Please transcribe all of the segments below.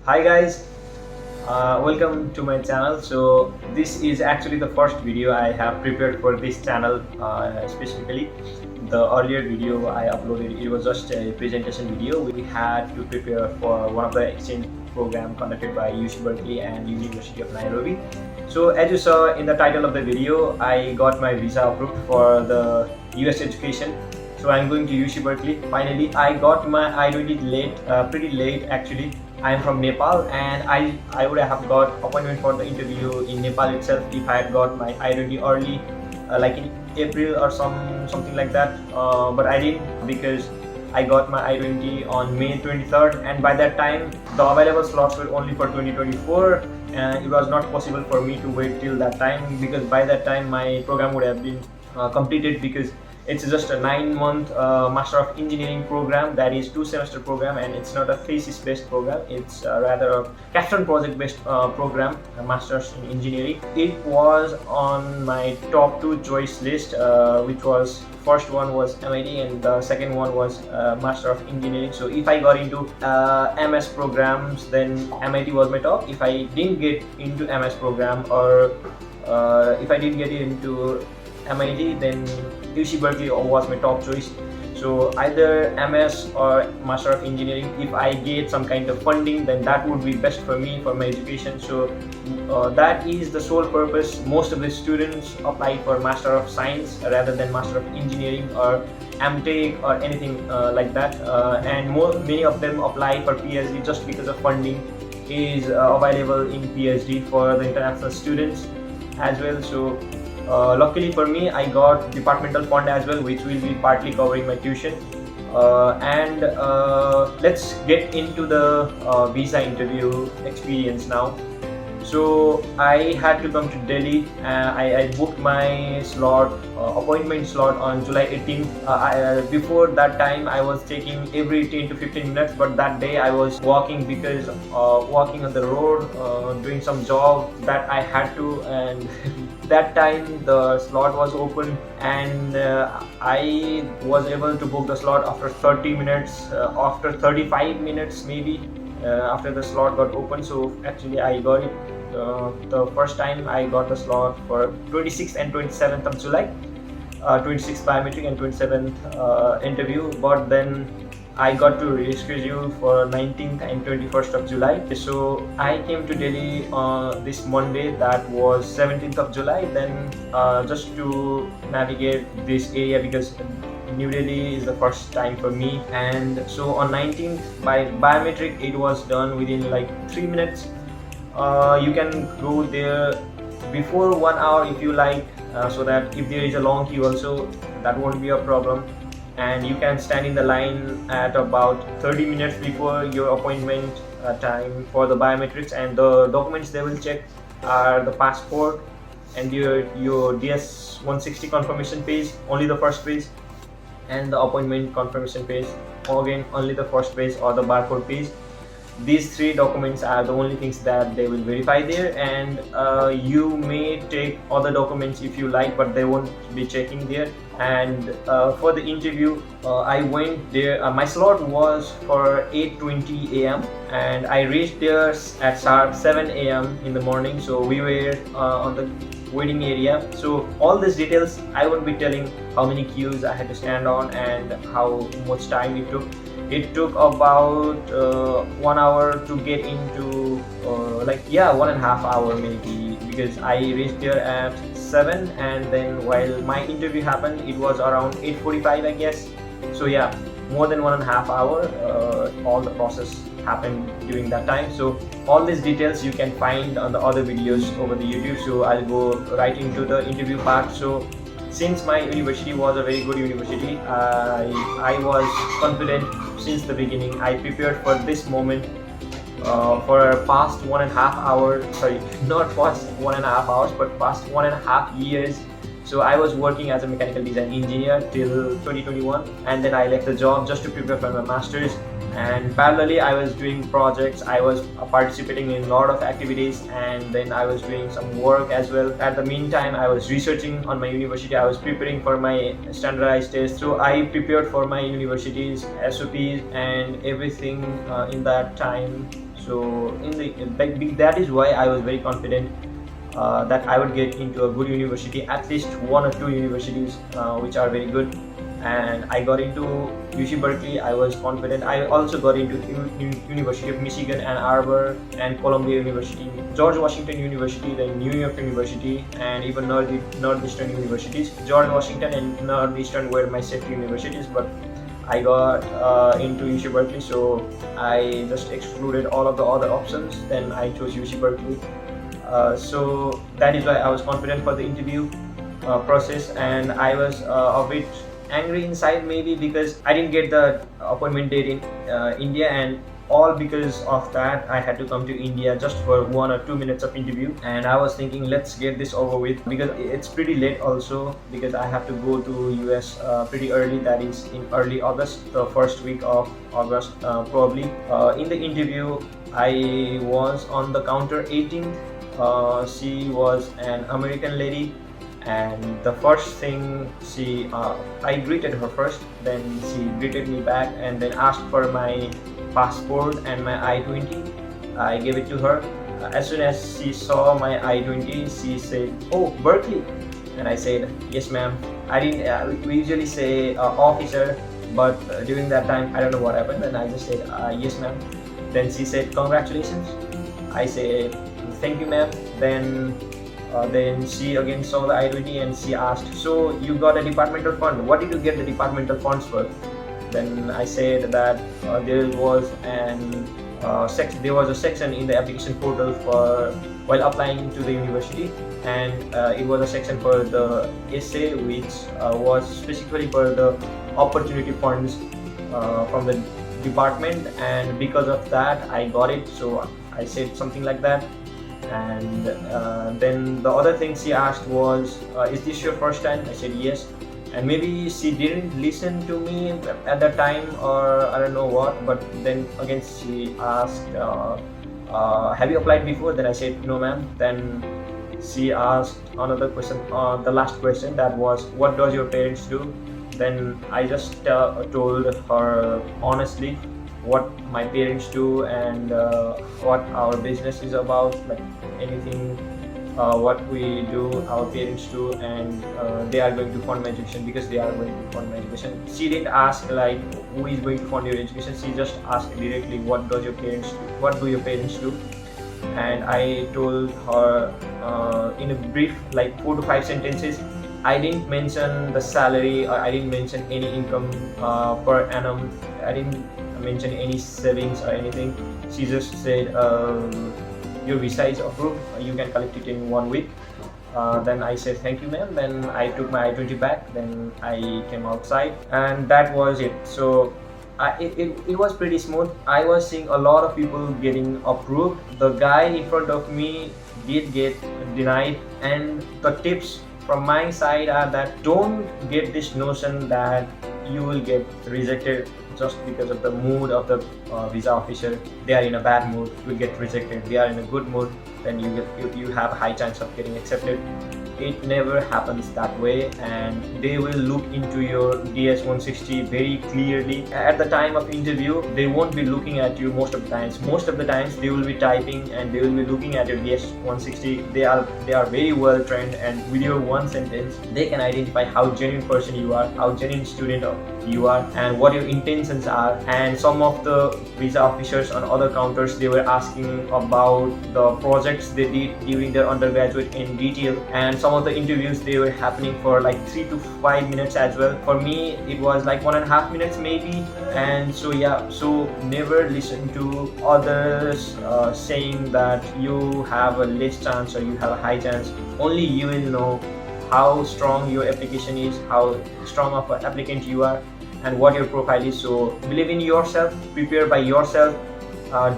Hi guys, welcome to my channel. So this is actually the first video I have prepared for this channel specifically. The earlier video I uploaded, it was just a presentation video. We had to prepare for one of the exchange program conducted by UC Berkeley and University of Nairobi. So as you saw in the title of the video, I got my visa approved for the US education. So I'm going to UC Berkeley. Finally, I got my I-20 late, pretty late actually. I'm from Nepal, and I would have got appointment for the interview in Nepal itself if I had got my I-20 early, like in April or something like that. But I didn't, because I got my I-20 on May 23rd, and by that time the available slots were only for 2024, and it was not possible for me to wait till that time, because by that time my program would have been completed, because it's just a 9-month Master of Engineering program, that is 2-semester program, and it's not a thesis based program, it's rather a capstone project based program, a Masters in Engineering. It was on my top 2 choice list, which was first one was MIT and the second one was Master of Engineering. So if I got into MS programs, then MIT was my top. If I didn't get into MS program, or if I didn't get into MIT, then UC Berkeley was my top choice. So either MS or Master of Engineering. If I get some kind of funding, then that would be best for me for my education. So that is the sole purpose. Most of the students apply for Master of Science rather than Master of Engineering or MTech or anything like that. And many of them apply for PhD just because of funding is available in PhD for the international students as well. So luckily for me, I got departmental fund as well, which will be partly covering my tuition. Let's get into the visa interview experience now. So I had to come to Delhi. I booked my slot, appointment slot on July 18th. Before that time, I was taking every 10 to 15 minutes, but that day I was walking, because walking on the road, doing some job that I had to, and that time the slot was open, and I was able to book the slot after 30 minutes, after 35 minutes maybe, after the slot got open. So actually I got it the first time. I got the slot for 26th and 27th of July, 26th biometric and 27th interview, but then I got to reschedule for 19th and 21st of July. So I came to Delhi this Monday, that was 17th of July, then just to navigate this area, because New Delhi is the first time for me. And so on 19th, by biometric, it was done within like 3 minutes. You can go there before 1 hour if you like, so that if there is a long queue also, that won't be a problem. And you can stand in the line at about 30 minutes before your appointment time for the biometrics. And the documents they will check are the passport and your DS 160 confirmation page, only the first page, and the appointment confirmation page, again only the first page, or the barcode page. These 3 documents are the only things that they will verify there, and you may take other documents if you like, but they won't be checking there. And for the interview, I went there, my slot was for 8:20 a.m. and I reached there at sharp 7 a.m. in the morning. So we were on the waiting area. So all these details I won't be telling, how many queues I had to stand on and how much time it took. It took about 1 hour to get into, 1.5 hour maybe, because I reached there at 7, and then while my interview happened, it was around 8:45 I guess. So yeah, more than 1.5 hour. All the process happened during that time. So all these details you can find on the other videos over the YouTube. So I'll go right into the interview part. So since my university was a very good university, I was confident since the beginning. I prepared for this moment for past 1.5 hours, sorry, not past 1.5 hours, but past 1.5 years. So I was working as a mechanical design engineer till 2021, and then I left the job just to prepare for my master's. And parallelly I was doing projects, I was participating in a lot of activities, and then I was doing some work as well. At the meantime, I was researching on my university, I was preparing for my standardized test. So I prepared for my university's SOPs and everything in that time. So that is why I was very confident that I would get into a good university, at least one or two universities which are very good. And I got into UC Berkeley. I was confident. I also got into University of Michigan, Ann Arbor, and Columbia University, George Washington University, then New York University, and even Northeastern universities. George Washington and Northeastern were my safety universities, but I got into UC Berkeley, so I just excluded all of the other options. Then I chose UC Berkeley. So that is why I was confident for the interview process, and I was a bit angry inside, maybe because I didn't get the appointment date in India, and all because of that I had to come to India just for 1 or 2 minutes of interview. And I was thinking, let's get this over with, because it's pretty late also, because I have to go to US pretty early, that is in early August, the first week of August probably. In the interview I was on the counter 18th. She was an American lady, and the first thing I greeted her first, then she greeted me back, and then asked for my passport and my I-20. I gave it to her. As soon as she saw my I-20, she said, "Oh, Berkeley," and I said, "Yes, ma'am." I didn't. We usually say officer, but during that time I don't know what happened, and I just said, "Yes, ma'am." Then she said, "Congratulations." I said, "Thank you, ma'am." Then she again saw the I-20 and she asked, "So you got a departmental fund? What did you get the departmental funds for?" Then I said that there was a section in the application portal for while applying to the university, and it was a section for the essay, which was specifically for the opportunity funds from the department, and because of that I got it. So I said something like that. And then the other thing she asked was, "Is this your first time?" I said yes. And maybe she didn't listen to me at that time, or I don't know what, but then again she asked, "Have you applied before?" Then I said, "No, ma'am." Then she asked another question, the last question, that was, "What does your parents do?" Then I just told her honestly what my parents do, and what our business is about, like anything what we do, our parents do, and they are going to fund my education, because they are going to fund my education. She didn't ask like, "Who is going to fund your education?" She just asked directly, what do your parents do? And I told her in a brief, like 4 to 5 sentences. I didn't mention the salary, or I didn't mention any income per annum. I didn't mention any savings or anything. She just said, "Your visa is approved, you can collect it in 1 week." Then I said, "Thank you, ma'am." Then I took my I-20 back. Then I came outside, and that was it. So it was pretty smooth. I was seeing a lot of people getting approved. The guy in front of me did get denied, and the tips from my side are that don't get this notion that you will get rejected just because of the mood of the visa officer. They are in a bad mood, you will get rejected. They are in a good mood, then you have a high chance of getting accepted. It never happens that way, and they will look into your DS-160 very clearly. At the time of interview, they won't be looking at you most of the times. Most of the times they will be typing, and they will be looking at your DS-160. They are very well trained, and with your one sentence they can identify how genuine person you are, how genuine student you are, and what your intentions are. And some of the visa officers on other counters, they were asking about the projects they did during their undergraduate in detail, and some of the interviews, they were happening for like 3 to 5 minutes as well. For me it was like 1.5 minutes maybe. And so yeah, so never listen to others saying that you have a less chance or you have a high chance. Only you will know how strong your application is, how strong of an applicant you are, and what your profile is. So believe in yourself, prepare by yourself.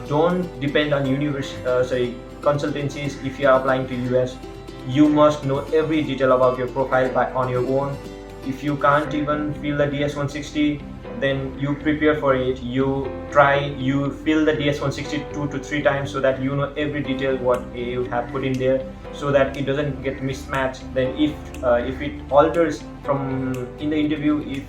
Don't depend on consultancies. If you are applying to US, you must know every detail about your profile on your own. If you can't even fill the DS-160, then you prepare for it. You fill the DS-160 2 to 3 times, so that you know every detail what you have put in there, so that it doesn't get mismatched. Then if it alters from in the interview, if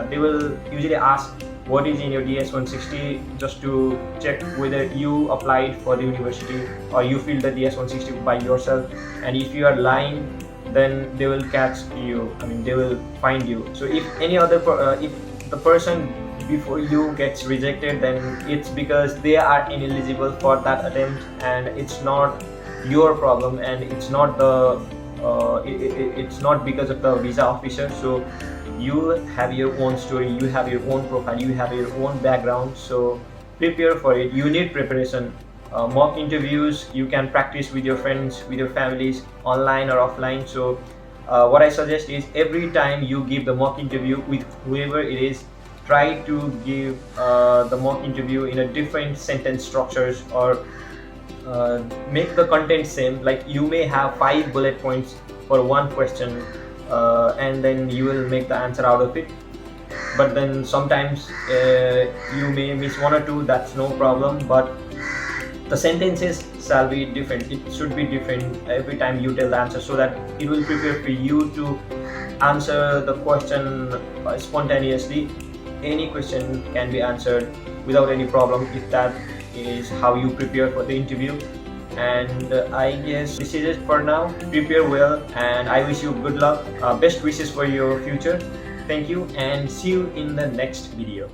they will usually ask what is in your DS-160, just to check whether you applied for the university or you filled the DS-160 by yourself. And if you are lying, then they will catch you. I mean, they will find you. So if any other if the person before you gets rejected, then it's because they are ineligible for that attempt, and it's not your problem, and it's not the it's not because of the visa officer. So you have your own story, you have your own profile, you have your own background, so prepare for it. You need preparation. Mock interviews you can practice with your friends, with your families, online or offline. So what I suggest is, every time you give the mock interview with whoever it is, try to give the mock interview in a different sentence structures, or make the content same. Like, you may have 5 bullet points for one question, and then you will make the answer out of it. But then sometimes you may miss 1 or 2, that's no problem, but the sentences shall be different. It should be different every time you tell the answer, so that it will prepare for you to answer the question spontaneously. Any question can be answered without any problem if that is how you prepare for the interview. And I guess this is it for now. Prepare well, and I wish you good luck. Best wishes for your future. Thank you, and see you in the next video.